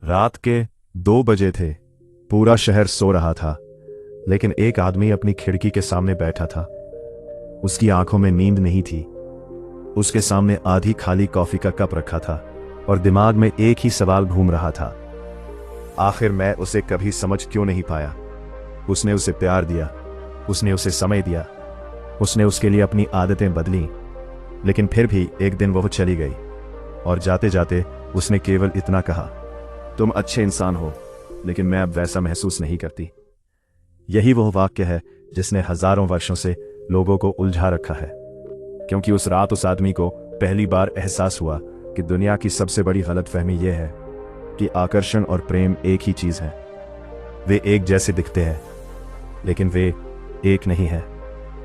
रात के 2 बजे थे। पूरा शहर सो रहा था, लेकिन एक आदमी अपनी खिड़की के सामने बैठा था। उसकी आंखों में नींद नहीं थी। उसके सामने आधी खाली कॉफी का कप रखा था और दिमाग में एक ही सवाल घूम रहा था, आखिर मैं उसे कभी समझ क्यों नहीं पाया। उसने उसे प्यार दिया, उसने उसे समय दिया, उसने उसके लिए अपनी आदतें बदली, लेकिन फिर भी एक दिन वह चली गई और जाते जाते उसने केवल इतना कहा, तुम अच्छे इंसान हो, लेकिन मैं अब वैसा महसूस नहीं करती। यही वह वाक्य है जिसने हजारों वर्षों से लोगों को उलझा रखा है, क्योंकि उस रात उस आदमी को पहली बार एहसास हुआ कि दुनिया की सबसे बड़ी गलतफहमी यह है कि आकर्षण और प्रेम एक ही चीज है। वे एक जैसे दिखते हैं, लेकिन वे एक नहीं है।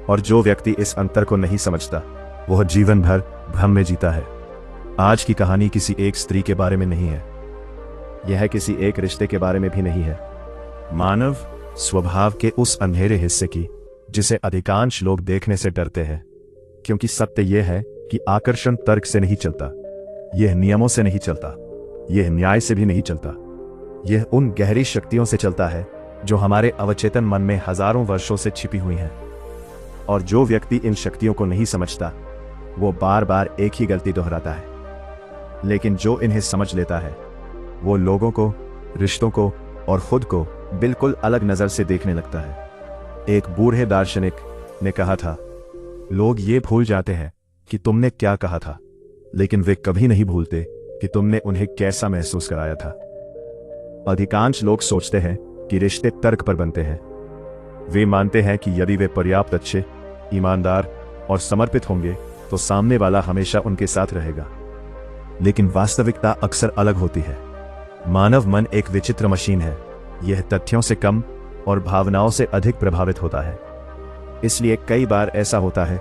और जो व्यक्ति इस अंतर को नहीं समझता, वह जीवन भर भ्रम में जीता है। आज की कहानी किसी एक स्त्री के बारे में नहीं है, यह किसी एक रिश्ते के बारे में भी नहीं है। मानव स्वभाव के उस अंधेरे हिस्से की जिसे अधिकांश लोग देखने से डरते हैं, क्योंकि सत्य यह है कि आकर्षण तर्क से नहीं चलता, यह नियमों से नहीं चलता, यह न्याय से भी नहीं चलता। यह उन गहरी शक्तियों से चलता है जो हमारे अवचेतन मन में हजारों वर्षों से छिपी हुई हैं। और जो व्यक्ति इन शक्तियों को नहीं समझता, वो बार बार एक ही गलती दोहराता है। लेकिन जो इन्हें समझ लेता है, वो लोगों को, रिश्तों को और खुद को बिल्कुल अलग नजर से देखने लगता है। एक बूढ़े दार्शनिक ने कहा था, लोग ये भूल जाते हैं कि तुमने क्या कहा था, लेकिन वे कभी नहीं भूलते कि तुमने उन्हें कैसा महसूस कराया था। अधिकांश लोग सोचते हैं कि रिश्ते तर्क पर बनते हैं। वे मानते हैं कि यदि वे पर्याप्त अच्छे, ईमानदार और समर्पित होंगे तो सामने वाला हमेशा उनके साथ रहेगा। लेकिन वास्तविकता अक्सर अलग होती है। मानव मन एक विचित्र मशीन है। यह तथ्यों से कम और भावनाओं से अधिक प्रभावित होता है। इसलिए कई बार ऐसा होता है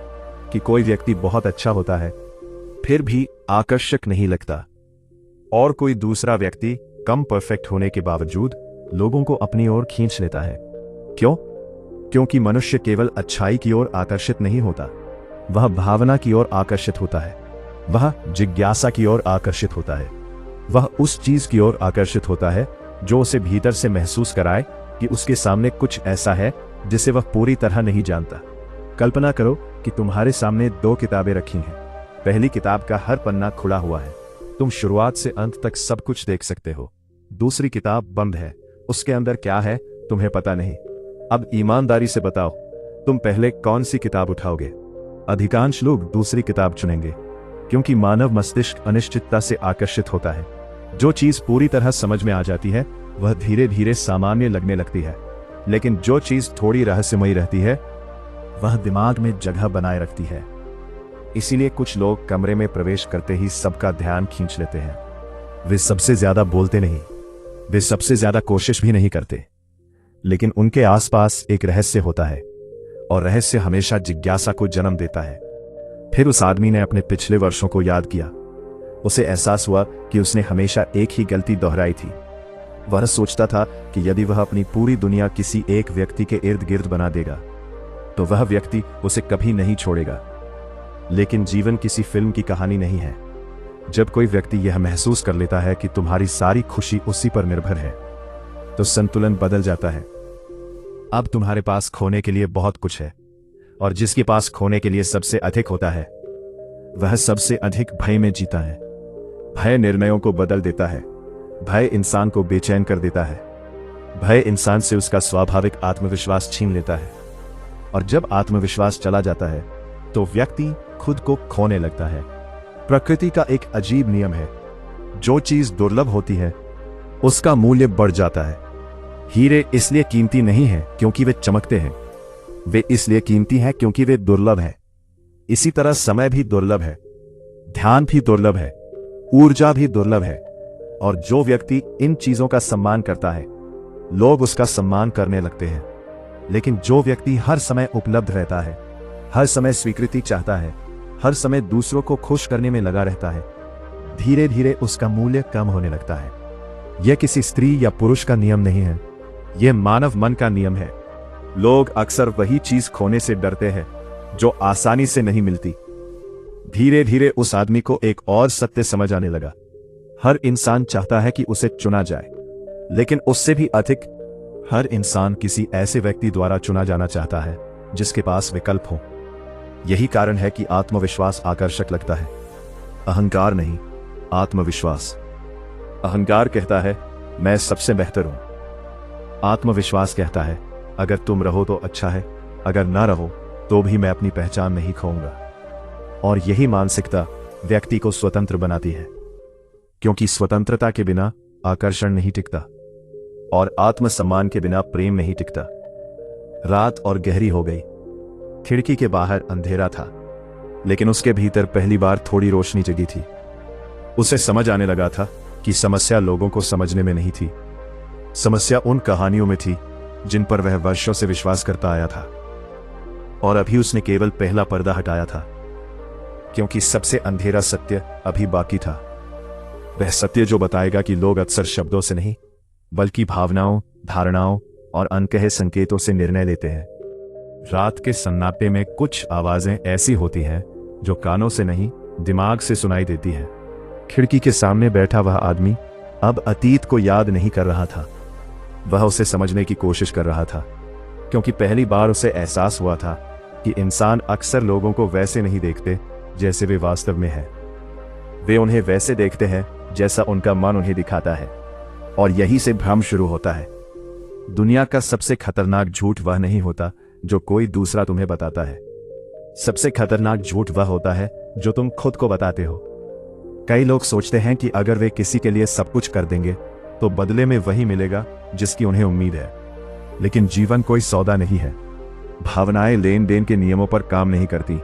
कि कोई व्यक्ति बहुत अच्छा होता है, फिर भी आकर्षक नहीं लगता, और कोई दूसरा व्यक्ति कम परफेक्ट होने के बावजूद लोगों को अपनी ओर खींच लेता है। क्यों? क्योंकि मनुष्य केवल अच्छाई की ओर आकर्षित नहीं होता, वह भावना की ओर आकर्षित होता है, वह जिज्ञासा की ओर आकर्षित होता है, वह उस चीज की ओर आकर्षित होता है जो उसे भीतर से महसूस कराए कि उसके सामने कुछ ऐसा है जिसे वह पूरी तरह नहीं जानता। कल्पना करो कि तुम्हारे सामने 2 किताबें रखी हैं। पहली किताब का हर पन्ना खुला हुआ है, तुम शुरुआत से अंत तक सब कुछ देख सकते हो। दूसरी किताब बंद है, उसके अंदर क्या है तुम्हें पता नहीं। अब ईमानदारी से बताओ, तुम पहले कौन सी किताब उठाओगे? अधिकांश लोग दूसरी किताब चुनेंगे, क्योंकि मानव मस्तिष्क अनिश्चितता से आकर्षित होता है। जो चीज पूरी तरह समझ में आ जाती है वह धीरे धीरे सामान्य लगने लगती है, लेकिन जो चीज थोड़ी रहस्यमयी रहती है वह दिमाग में जगह बनाए रखती है। इसीलिए कुछ लोग कमरे में प्रवेश करते ही सबका ध्यान खींच लेते हैं। वे सबसे ज्यादा बोलते नहीं, वे सबसे ज्यादा कोशिश भी नहीं करते, लेकिन उनके आसपास एक रहस्य होता है, और रहस्य हमेशा जिज्ञासा को जन्म देता है। फिर उस आदमी ने अपने पिछले वर्षों को याद किया। उसे एहसास हुआ कि उसने हमेशा एक ही गलती दोहराई थी। वह सोचता था कि यदि वह अपनी पूरी दुनिया किसी एक व्यक्ति के इर्द गिर्द बना देगा तो वह व्यक्ति उसे कभी नहीं छोड़ेगा। लेकिन जीवन किसी फिल्म की कहानी नहीं है। जब कोई व्यक्ति यह महसूस कर लेता है कि तुम्हारी सारी खुशी उसी पर निर्भर है, तो संतुलन बदल जाता है। अब तुम्हारे पास खोने के लिए बहुत कुछ है, और जिसके पास खोने के लिए सबसे अधिक होता है वह सबसे अधिक भय में जीता है। भय निर्णयों को बदल देता है, भय इंसान को बेचैन कर देता है, भय इंसान से उसका स्वाभाविक आत्मविश्वास छीन लेता है, और जब आत्मविश्वास चला जाता है तो व्यक्ति खुद को खोने लगता है। प्रकृति का एक अजीब नियम है, जो चीज दुर्लभ होती है उसका मूल्य बढ़ जाता है। हीरे इसलिए कीमती नहीं है क्योंकि वे चमकते हैं, वे इसलिए कीमती हैं क्योंकि वे दुर्लभ हैं। इसी तरह समय भी दुर्लभ है, ध्यान भी दुर्लभ है, ऊर्जा भी दुर्लभ है, और जो व्यक्ति इन चीजों का सम्मान करता है, लोग उसका सम्मान करने लगते हैं। लेकिन जो व्यक्ति हर समय उपलब्ध रहता है, हर समय स्वीकृति चाहता है, हर समय दूसरों को खुश करने में लगा रहता है, धीरे धीरे उसका मूल्य कम होने लगता है। यह किसी स्त्री या पुरुष का नियम नहीं है, यह मानव मन का नियम है। लोग अक्सर वही चीज खोने से डरते हैं जो आसानी से नहीं मिलती। धीरे धीरे उस आदमी को एक और सत्य समझ आने लगा। हर इंसान चाहता है कि उसे चुना जाए, लेकिन उससे भी अधिक हर इंसान किसी ऐसे व्यक्ति द्वारा चुना जाना चाहता है जिसके पास विकल्प हो। यही कारण है कि आत्मविश्वास आकर्षक लगता है। अहंकार नहीं, आत्मविश्वास। अहंकार कहता है मैं सबसे बेहतर हूं। आत्मविश्वास कहता है अगर तुम रहो तो अच्छा है, अगर ना रहो तो भी मैं अपनी पहचान नहीं खोऊंगा। और यही मानसिकता व्यक्ति को स्वतंत्र बनाती है, क्योंकि स्वतंत्रता के बिना आकर्षण नहीं टिकता और आत्मसम्मान के बिना प्रेम नहीं टिकता। रात और गहरी हो गई। खिड़की के बाहर अंधेरा था, लेकिन उसके भीतर पहली बार थोड़ी रोशनी जगी थी। उसे समझ आने लगा था कि समस्या लोगों को समझने में नहीं थी, समस्या उन कहानियों में थी जिन पर वह वर्षों से विश्वास करता आया था। और अभी उसने केवल पहला पर्दा हटाया था, क्योंकि सबसे अंधेरा सत्य अभी बाकी था। वह सत्य जो बताएगा कि लोग अक्सर शब्दों से नहीं, बल्कि भावनाओं, धारणाओं और अनकहे संकेतों से निर्णय लेते हैं। रात के सन्नाटे में कुछ आवाजें ऐसी होती हैं जो कानों से नहीं, दिमाग से सुनाई देती हैं। खिड़की के सामने बैठा वह आदमी अब अतीत को याद नहीं कर रहा था, वह उसे समझने की कोशिश कर रहा था, क्योंकि पहली बार उसे एहसास हुआ था कि इंसान अक्सर लोगों को वैसे नहीं देखते जैसे वे वास्तव में हैं। वे उन्हें वैसे देखते हैं जैसा उनका मन उन्हें दिखाता है, और यही से भ्रम शुरू होता है। दुनिया का सबसे खतरनाक झूठ वह नहीं होता जो कोई दूसरा तुम्हें बताता है, सबसे खतरनाक झूठ वह होता है जो तुम खुद को बताते हो। कई लोग सोचते हैं कि अगर वे किसी के लिए सब कुछ कर देंगे तो बदले में वही मिलेगा जिसकी उन्हें उम्मीद है, लेकिन जीवन कोई सौदा नहीं है। भावनाएं लेन देन के नियमों पर काम नहीं करती।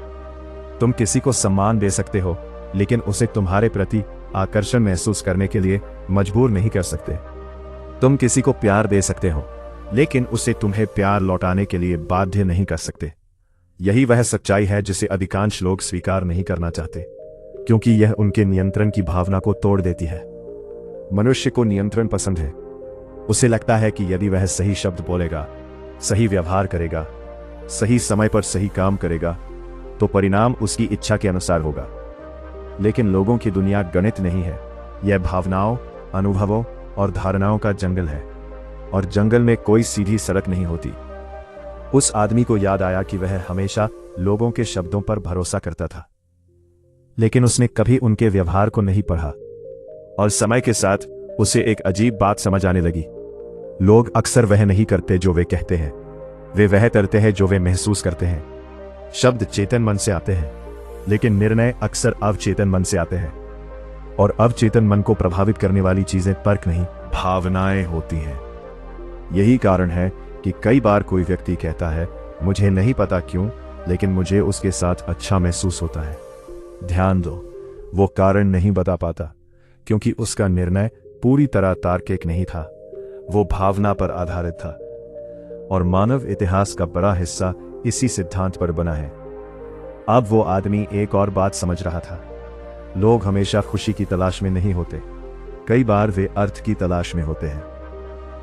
तुम किसी को सम्मान दे सकते हो, लेकिन उसे तुम्हारे प्रति आकर्षण महसूस करने के लिए मजबूर नहीं कर सकते। तुम किसी को प्यार दे सकते हो, लेकिन उसे तुम्हें प्यार लौटाने के लिए बाध्य नहीं कर सकते। यही वह सच्चाई है जिसे अधिकांश लोग स्वीकार नहीं करना चाहते, क्योंकि यह उनके नियंत्रण की भावना को तोड़ देती है। मनुष्य को नियंत्रण पसंद है। उसे लगता है कि यदि वह सही शब्द बोलेगा, सही व्यवहार करेगा, सही समय पर सही काम करेगा, तो परिणाम उसकी इच्छा के अनुसार होगा। लेकिन लोगों की दुनिया गणित नहीं है, यह भावनाओं, अनुभवों और धारणाओं का जंगल है, और जंगल में कोई सीधी सड़क नहीं होती। उस आदमी को याद आया कि वह हमेशा लोगों के शब्दों पर भरोसा करता था, लेकिन उसने कभी उनके व्यवहार को नहीं पढ़ा। और समय के साथ उसे एक अजीब बात समझ आने लगी। लोग अक्सर वह नहीं करते जो वे कहते हैं, वे वह करते हैं जो वे महसूस करते हैं। शब्द चेतन मन से आते हैं, लेकिन निर्णय अक्सर अवचेतन मन से आते हैं, और अवचेतन मन को प्रभावित करने वाली चीजें तर्क नहीं, भावनाएं होती हैं। यही कारण है कि कई बार कोई व्यक्ति कहता है मुझे नहीं पता क्यों, लेकिन मुझे उसके साथ अच्छा महसूस होता है। ध्यान दो, वो कारण नहीं बता पाता, क्योंकि उसका निर्णय पूरी तरह तार्किक नहीं था, वो भावना पर आधारित था। और मानव इतिहास का बड़ा हिस्सा इसी सिद्धांत पर बना है। अब वो आदमी एक और बात समझ रहा था। लोग हमेशा खुशी की तलाश में नहीं होते, कई बार वे अर्थ की तलाश में होते हैं,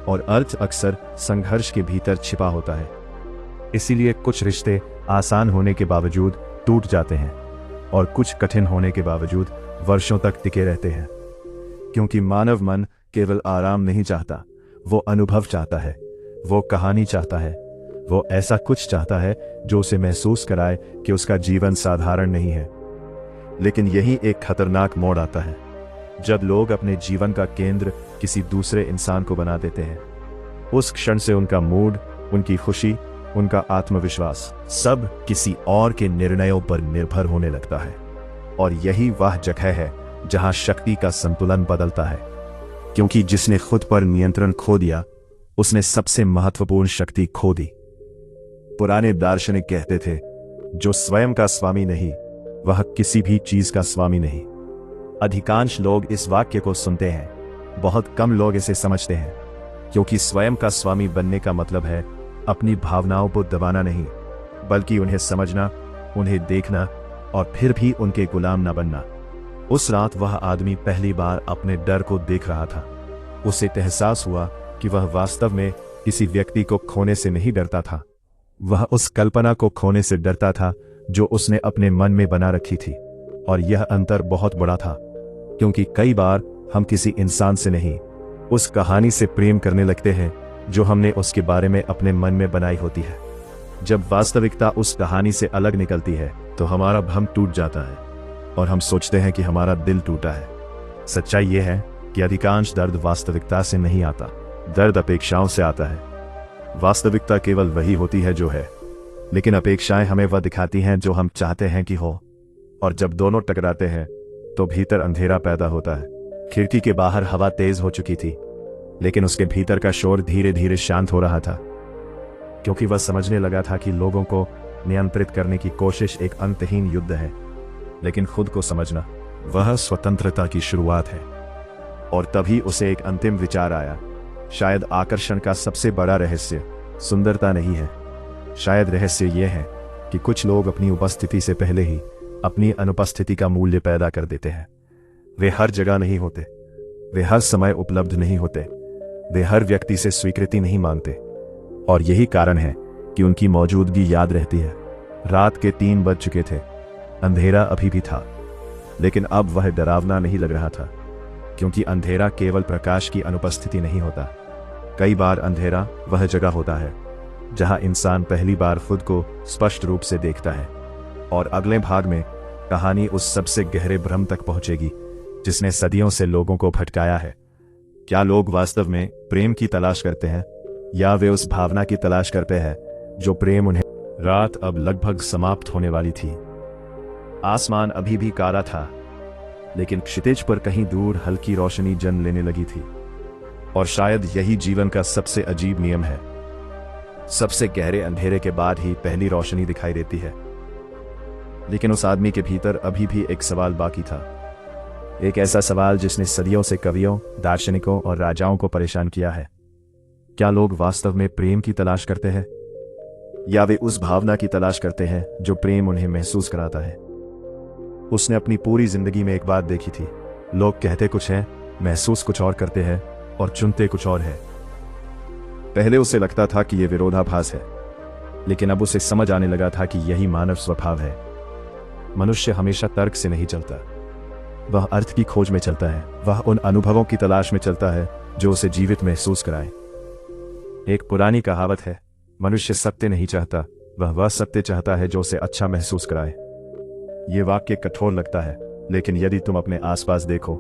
और अर्थ अक्सर संघर्ष के भीतर छिपा होता है। इसीलिए कुछ रिश्ते आसान होने के बावजूद टूट जाते हैं, और कुछ कठिन होने के बावजूद वर्षों तक टिके रहते हैं, क्योंकि मानव मन केवल आराम नहीं चाहता, वो अनुभव चाहता है, वो कहानी चाहता है, वो ऐसा कुछ चाहता है जो उसे महसूस कराए कि उसका जीवन साधारण नहीं है। लेकिन यही एक खतरनाक मोड़ आता है, जब लोग अपने जीवन का केंद्र किसी दूसरे इंसान को बना देते हैं। उस क्षण से उनका मूड, उनकी खुशी, उनका आत्मविश्वास सब किसी और के निर्णयों पर निर्भर होने लगता है। और यही वह जगह है जहां शक्ति का संतुलन बदलता है, क्योंकि जिसने खुद पर नियंत्रण खो दिया उसने सबसे महत्वपूर्ण शक्ति खो दी। पुराने दार्शनिक कहते थे, जो स्वयं का स्वामी नहीं वह किसी भी चीज का स्वामी नहीं। अधिकांश लोग इस वाक्य को सुनते हैं, बहुत कम लोग इसे समझते हैं, क्योंकि स्वयं का स्वामी बनने का मतलब है अपनी भावनाओं को दबाना नहीं, बल्कि उन्हें समझना, उन्हें देखना और फिर भी उनके गुलाम न बनना। उस रात वह आदमी पहली बार अपने डर को देख रहा था। उसे एहसास हुआ कि वह वास्तव में किसी व्यक्ति को खोने से नहीं डरता था, वह उस कल्पना को खोने से डरता था जो उसने अपने मन में बना रखी थी। और यह अंतर बहुत बड़ा था, क्योंकि कई बार हम किसी इंसान से नहीं, उस कहानी से प्रेम करने लगते हैं जो हमने उसके बारे में अपने मन में बनाई होती है। जब वास्तविकता उस कहानी से अलग निकलती है तो हमारा भ्रम टूट जाता है और हम सोचते हैं कि हमारा दिल टूटा है। सच्चाई यह है कि अधिकांश दर्द वास्तविकता से नहीं आता, दर्द अपेक्षाओं से आता है। वास्तविकता केवल वही होती है जो है, लेकिन अपेक्षाएं हमें वह दिखाती हैं जो हम चाहते हैं कि हो। और जब दोनों टकराते हैं तो भीतर अंधेरा पैदा होता है। खिड़की के बाहर हवा तेज हो चुकी थी, लेकिन उसके भीतर का शोर धीरे धीरे शांत हो रहा था, क्योंकि वह समझने लगा था कि लोगों को नियंत्रित करने की कोशिश एक अंतहीन युद्ध है, लेकिन खुद को समझना वह स्वतंत्रता की शुरुआत है। और तभी उसे एक अंतिम विचार आया, शायद आकर्षण का सबसे बड़ा रहस्य सुंदरता नहीं है, शायद रहस्य यह है कि कुछ लोग अपनी उपस्थिति से पहले ही अपनी अनुपस्थिति का मूल्य पैदा कर देते हैं। वे हर जगह नहीं होते, वे हर समय उपलब्ध नहीं होते, वे हर व्यक्ति से स्वीकृति नहीं मांगते, और यही कारण है कि उनकी मौजूदगी याद रहती है। रात के 3 बज चुके थे, अंधेरा अभी भी था, लेकिन अब वह डरावना नहीं लग रहा था, क्योंकि अंधेरा केवल प्रकाश की अनुपस्थिति नहीं होता। कई बार अंधेरा वह जगह होता है जहां इंसान पहली बार खुद को स्पष्ट रूप से देखता है। और अगले भाग में कहानी उस सबसे गहरे भ्रम तक पहुंचेगी जिसने सदियों से लोगों को भटकाया है। क्या लोग वास्तव में प्रेम की तलाश करते हैं, या वे उस भावना की तलाश करते हैं जो प्रेम उन्हें। रात अब लगभग समाप्त होने वाली थी। आसमान अभी भी काला था, लेकिन क्षितिज पर कहीं दूर हल्की रोशनी जन्म लेने लगी थी। और शायद यही जीवन का सबसे अजीब नियम है, सबसे गहरे अंधेरे के बाद ही पहली रोशनी दिखाई देती है। लेकिन उस आदमी के भीतर अभी भी एक सवाल बाकी था, एक ऐसा सवाल जिसने सदियों से कवियों, दार्शनिकों और राजाओं को परेशान किया है। क्या लोग वास्तव में प्रेम की तलाश करते हैं, या वे उस भावना की तलाश करते हैं जो प्रेम उन्हें महसूस कराता है? उसने अपनी पूरी जिंदगी में एक बात देखी थी, लोग कहते कुछ है, महसूस कुछ और करते हैं, और चुनते कुछ और है। पहले उसे लगता था कि यह विरोधाभास है, लेकिन अब उसे समझ आने लगा था कि यही मानव स्वभाव है। मनुष्य हमेशा तर्क से नहीं चलता, वह अर्थ की खोज में चलता है, वह उन अनुभवों की तलाश में चलता है जो उसे जीवित महसूस कराए। एक पुरानी कहावत है, मनुष्य सत्य नहीं चाहता, वह सत्य चाहता है जो उसे अच्छा महसूस कराए। यह वाक्य कठोर लगता है, लेकिन यदि तुम अपने आसपास देखो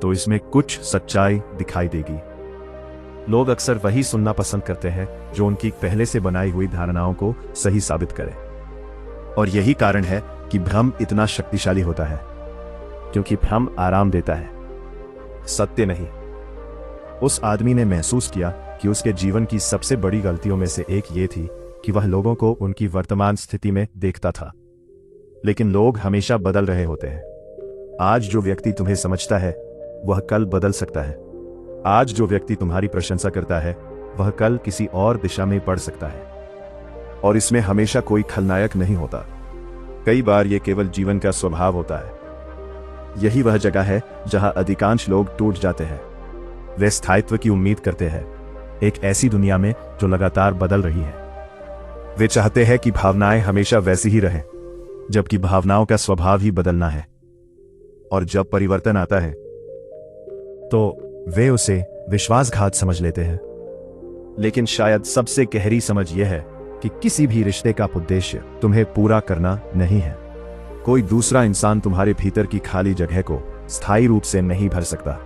तो इसमें कुछ सच्चाई दिखाई देगी। लोग अक्सर वही सुनना पसंद करते हैं जो उनकी पहले से बनाई हुई धारणाओं को सही साबित करे। और यही कारण है कि भ्रम इतना शक्तिशाली होता है, क्योंकि भ्रम आराम देता है, सत्य नहीं। उस आदमी ने महसूस किया कि उसके जीवन की सबसे बड़ी गलतियों में से एक ये थी कि वह लोगों को उनकी वर्तमान स्थिति में देखता था। लेकिन लोग हमेशा बदल रहे होते हैं। आज जो व्यक्ति तुम्हें समझता है वह कल बदल सकता है। आज जो व्यक्ति तुम्हारी प्रशंसा करता है वह कल किसी और दिशा में बढ़ सकता है। और इसमें हमेशा कोई खलनायक नहीं होता, कई बार यह केवल जीवन का स्वभाव होता है। यही वह जगह है जहां अधिकांश लोग टूट जाते हैं। वे स्थायित्व की उम्मीद करते हैं, एक ऐसी दुनिया में जो लगातार बदल रही है। वे चाहते हैं कि भावनाएं हमेशा वैसी ही रहें, जबकि भावनाओं का स्वभाव ही बदलना है। और जब परिवर्तन आता है तो वे उसे विश्वासघात समझ लेते हैं। लेकिन शायद सबसे गहरी समझ यह है कि किसी भी रिश्ते का उद्देश्य तुम्हें पूरा करना नहीं है। कोई दूसरा इंसान तुम्हारे भीतर की खाली जगह को स्थायी रूप से नहीं भर सकता।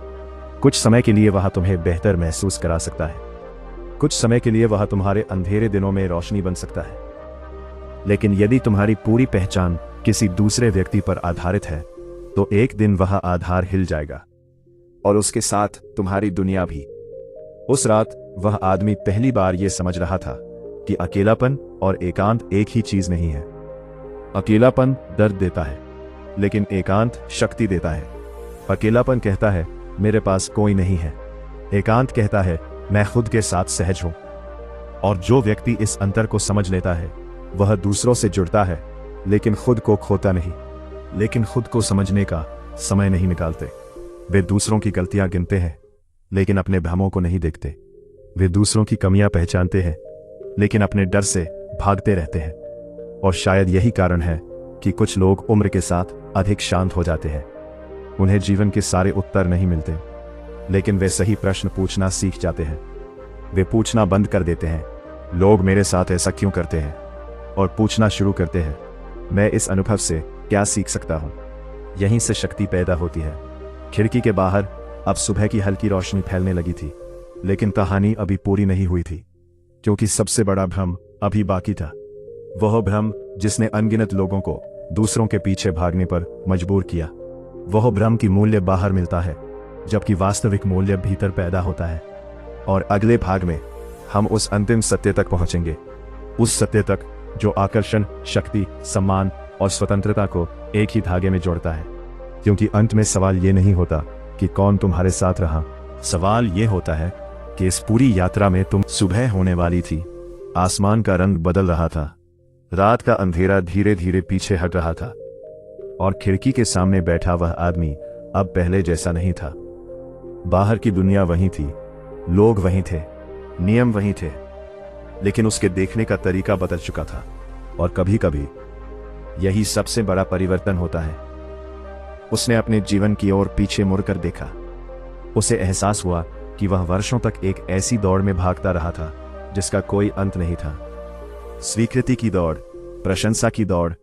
कुछ समय के लिए वह तुम्हें बेहतर महसूस करा सकता है, कुछ समय के लिए वह तुम्हारे अंधेरे दिनों में रोशनी बन सकता है। लेकिन यदि तुम्हारी पूरी पहचान किसी दूसरे व्यक्ति पर आधारित है तो एक दिन वह आधार हिल जाएगा, और उसके साथ तुम्हारी दुनिया भी। उस रात वह आदमी पहली बार यह समझ रहा था कि अकेलापन और एकांत एक ही चीज नहीं है। अकेलापन दर्द देता है, लेकिन एकांत शक्ति देता है। अकेलापन कहता है मेरे पास कोई नहीं है, एकांत कहता है मैं खुद के साथ सहज हूं। और जो व्यक्ति इस अंतर को समझ लेता है वह दूसरों से जुड़ता है, लेकिन खुद को खोता नहीं। लेकिन खुद को समझने का समय नहीं निकालते। वे दूसरों की गलतियां गिनते हैं, लेकिन अपने भ्रमों को नहीं देखते। वे दूसरों की कमियां पहचानते हैं, लेकिन अपने डर से भागते रहते हैं। और शायद यही कारण है कि कुछ लोग उम्र के साथ अधिक शांत हो जाते हैं। उन्हें जीवन के सारे उत्तर नहीं मिलते, लेकिन वे सही प्रश्न पूछना सीख जाते हैं। वे पूछना बंद कर देते हैं, लोग मेरे साथ ऐसा क्यों करते हैं, और पूछना शुरू करते हैं, मैं इस अनुभव से क्या सीख सकता हूं। यहीं से शक्ति पैदा होती है। खिड़की के बाहर अब सुबह की हल्की रोशनी फैलने लगी थी, लेकिन कहानी अभी पूरी नहीं हुई थी, क्योंकि सबसे बड़ा भ्रम अभी बाकी था। वह भ्रम जिसने अनगिनत लोगों को दूसरों के पीछे भागने पर मजबूर किया। वह भ्रम की मूल्य बाहर मिलता है, जबकि वास्तविक मूल्य भीतर पैदा होता है। और अगले भाग में हम उस अंतिम सत्य तक पहुंचेंगे, उस सत्य तक जो आकर्षण, शक्ति, सम्मान और स्वतंत्रता को एक ही धागे में जोड़ता है। क्योंकि अंत में सवाल ये नहीं होता कि कौन तुम्हारे साथ रहा, सवाल ये होता है कि इस पूरी यात्रा में तुम सुबह होने वाली थी। आसमान का रंग बदल रहा था, रात का अंधेरा धीरे धीरे पीछे हट रहा था, और खिड़की के सामने बैठा वह आदमी अब पहले जैसा नहीं था। बाहर की दुनिया वही थी, लोग वही थे, नियम वही थे, लेकिन उसके देखने का तरीका बदल चुका था। और कभी कभी यही सबसे बड़ा परिवर्तन होता है। उसने अपने जीवन की ओर पीछे मुड़कर देखा। उसे एहसास हुआ कि वह वर्षों तक एक ऐसी दौड़ में भागता रहा था जिसका कोई अंत नहीं था। स्वीकृति की दौड़, प्रशंसा की दौड़,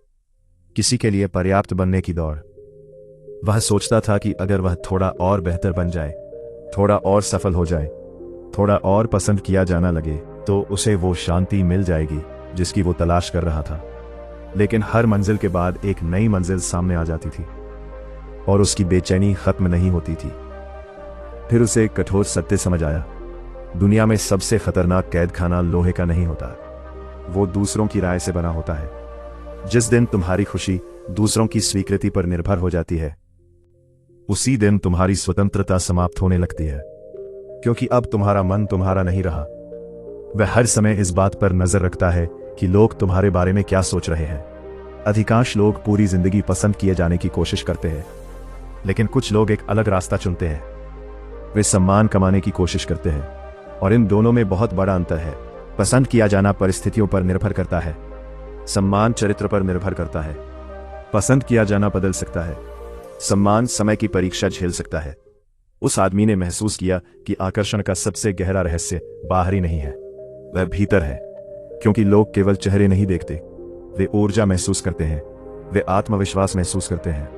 किसी के लिए पर्याप्त बनने की दौड़। वह सोचता था कि अगर वह थोड़ा और बेहतर बन जाए, थोड़ा और सफल हो जाए, थोड़ा और पसंद किया जाना लगे, तो उसे वो शांति मिल जाएगी जिसकी वो तलाश कर रहा था। लेकिन हर मंजिल के बाद एक नई मंजिल सामने आ जाती थी, और उसकी बेचैनी खत्म नहीं होती थी। फिर उसे एक कठोर सत्य समझ आया, दुनिया में सबसे खतरनाक कैदखाना लोहे का नहीं होता, वो दूसरों की राय से बना होता है। जिस दिन तुम्हारी खुशी दूसरों की स्वीकृति पर निर्भर हो जाती है, उसी दिन तुम्हारी स्वतंत्रता समाप्त होने लगती है, क्योंकि अब तुम्हारा मन तुम्हारा नहीं रहा। वह हर समय इस बात पर नजर रखता है कि लोग तुम्हारे बारे में क्या सोच रहे हैं। अधिकांश लोग पूरी जिंदगी पसंद किए जाने की कोशिश करते हैं, लेकिन कुछ लोग एक अलग रास्ता चुनते हैं। वे सम्मान कमाने की कोशिश करते हैं, और इन दोनों में बहुत बड़ा अंतर है। पसंद किया जाना परिस्थितियों पर निर्भर करता है, सम्मान चरित्र पर निर्भर करता है। पसंद किया जाना बदल सकता है, सम्मान समय की परीक्षा झेल सकता है। उस आदमी ने महसूस किया कि आकर्षण का सबसे गहरा रहस्य बाहरी नहीं है, वह भीतर है। क्योंकि लोग केवल चेहरे नहीं देखते, वे ऊर्जा महसूस करते हैं, वे आत्मविश्वास महसूस करते हैं,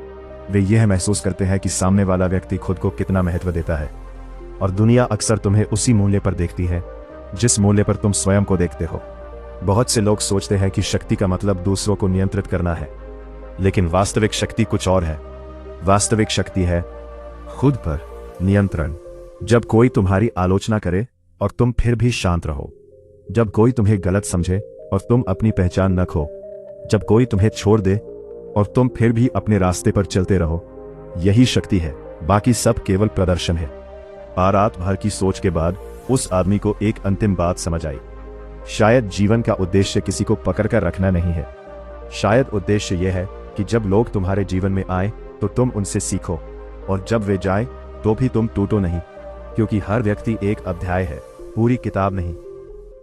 वे यह महसूस करते हैं कि सामने वाला व्यक्ति खुद को कितना महत्व देता है। और दुनिया अक्सर तुम्हें उसी मूल्य पर देखती है जिस मूल्य पर तुम स्वयं को देखते हो। बहुत से लोग सोचते हैं कि शक्ति का मतलब दूसरों को नियंत्रित करना है, लेकिन वास्तविक शक्ति कुछ और है। वास्तविक शक्ति है खुद पर नियंत्रण। जब कोई तुम्हारी आलोचना करे और तुम फिर भी शांत रहो, जब कोई तुम्हें गलत समझे और तुम अपनी पहचान न खो, जब कोई तुम्हें छोड़ दे और तुम फिर भी अपने रास्ते पर चलते रहो, यही शक्ति है, बाकी सब केवल प्रदर्शन है। रात भर की सोच के बाद उस आदमी को एक अंतिम बात समझ आई। शायद जीवन का उद्देश्य किसी को पकड़कर रखना नहीं है, शायद उद्देश्य यह है कि जब लोग तुम्हारे जीवन में आए तो तुम उनसे सीखो, और जब वे जाए तो भी तुम टूटो नहीं, क्योंकि हर व्यक्ति एक अध्याय है, पूरी किताब नहीं।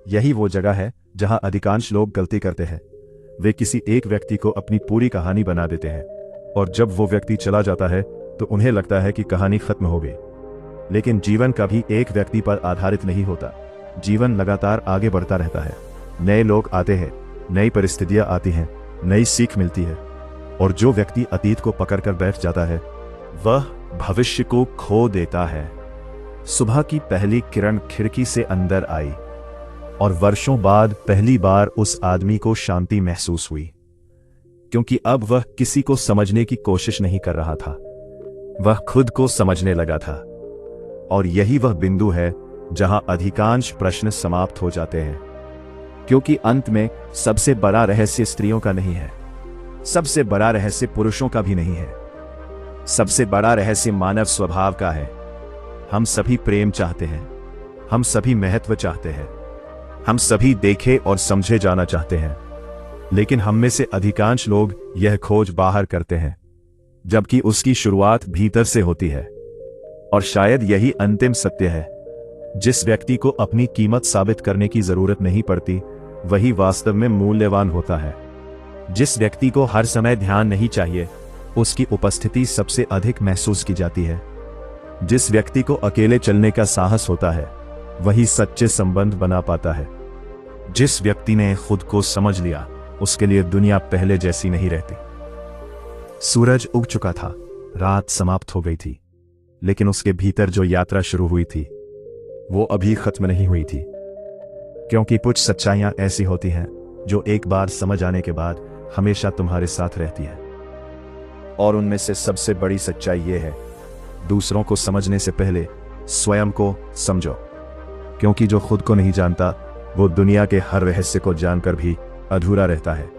यही वो जगह है जहां अधिकांश लोग गलती करते हैं। वे किसी एक व्यक्ति को अपनी पूरी कहानी बना देते हैं, और जब वो व्यक्ति चला जाता है तो उन्हें लगता है कि कहानी खत्म हो गई। लेकिन जीवन कभी एक व्यक्ति पर आधारित नहीं होता, जीवन लगातार आगे बढ़ता रहता है। नए लोग आते हैं, नई परिस्थितियां आती हैं, नई सीख मिलती है, और जो व्यक्ति अतीत को पकड़कर बैठ जाता है वह भविष्य को खो देता है। सुबह की पहली किरण खिड़की से अंदर आई, और वर्षों बाद पहली बार उस आदमी को शांति महसूस हुई, क्योंकि अब वह किसी को समझने की कोशिश नहीं कर रहा था, वह खुद को समझने लगा था। और यही वह बिंदु है जहां अधिकांश प्रश्न समाप्त हो जाते हैं, क्योंकि अंत में सबसे बड़ा रहस्य स्त्रियों का नहीं है, सबसे बड़ा रहस्य पुरुषों का भी नहीं है, सबसे बड़ा रहस्य मानव स्वभाव का है। हम सभी प्रेम चाहते हैं, हम सभी महत्व चाहते हैं, हम सभी देखे और समझे जाना चाहते हैं, लेकिन हम में से अधिकांश लोग यह खोज बाहर करते हैं, जबकि उसकी शुरुआत भीतर से होती है। और शायद यही अंतिम सत्य है। जिस व्यक्ति को अपनी कीमत साबित करने की जरूरत नहीं पड़ती, वही वास्तव में मूल्यवान होता है। जिस व्यक्ति को हर समय ध्यान नहीं चाहिए, उसकी उपस्थिति सबसे अधिक महसूस की जाती है। जिस व्यक्ति को अकेले चलने का साहस होता है वही सच्चे संबंध बना पाता है। जिस व्यक्ति ने खुद को समझ लिया उसके लिए दुनिया पहले जैसी नहीं रहती। सूरज उग चुका था, रात समाप्त हो गई थी, लेकिन उसके भीतर जो यात्रा शुरू हुई थी वो अभी खत्म नहीं हुई थी। क्योंकि कुछ सच्चाइयां ऐसी होती हैं जो एक बार समझ आने के बाद हमेशा तुम्हारे साथ रहती है। और उनमें से सबसे बड़ी सच्चाई ये है, दूसरों को समझने से पहले स्वयं को समझो। क्योंकि जो खुद को नहीं जानता वो दुनिया के हर रहस्य को जानकर भी अधूरा रहता है।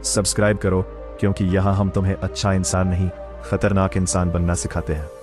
सब्सक्राइब करो, क्योंकि यहां हम तुम्हें अच्छा इंसान नहीं, खतरनाक इंसान बनना सिखाते हैं।